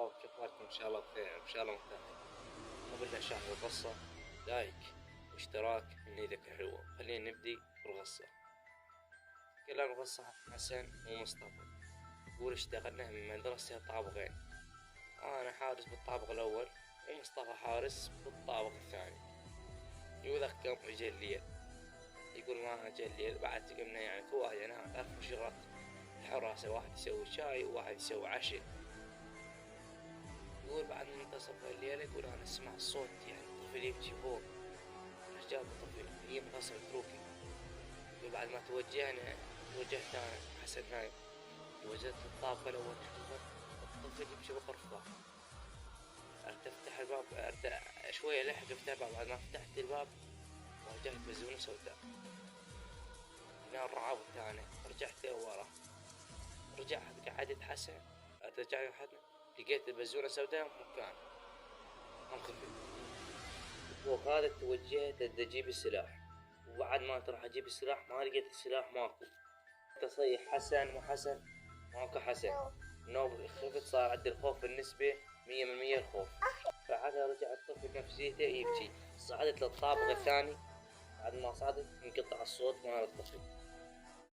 شباب، كيف حالكم؟ إن شاء الله بخير، إن شاء الله مرتاحين. قبل لا نشاهد القصة لايك واشتراك من إيدك حلوة. خلينا نبدي بالقصة. كلام القصة حسن ومصطفى. يقول اشتغلنا من مدرسة طابقين، أنا حارس بالطابق الأول ومصطفى حارس بالطابق الثاني. يقول كم إجا الليل، يقول ما إجا الليل بعد قمنا يعني كواهي أنا أعرف شغلات الحراسة، واحد يسوي شاي وواحد يسوي عشاء. يقول بعد منتصف الليل يقول أنا أسمع الصوت يعني طفل يبكي فوق. رجال طفل هي منتصف تروكي. يقول بعد ما توجهت أنا حسن نايم، وجدت الطابق الأول الطفل يمشي بغرفة. أفتح الباب شوية لحق أفتح الباب. بعد ما فتحت الباب واجهت بزونة سوداء. هنا الرعاة الثاني رجعت ورا، رجعت قعدت حسن رجعت حسن لقيت البزونة سوداء مكان منخفض. وقالت توجهت أجيب السلاح، وبعد ما راح أجيب السلاح ما لقيت السلاح ماكو. تصيح حسن وحسن ماكو حسن. نوب خفت، صار عندي الخوف بالنسبة 100% الخوف. بعدها رجع الطفل نفسيته يبكي. صعدت للطابق الثاني، بعد ما صعدت انقطع الصوت مال الطفل.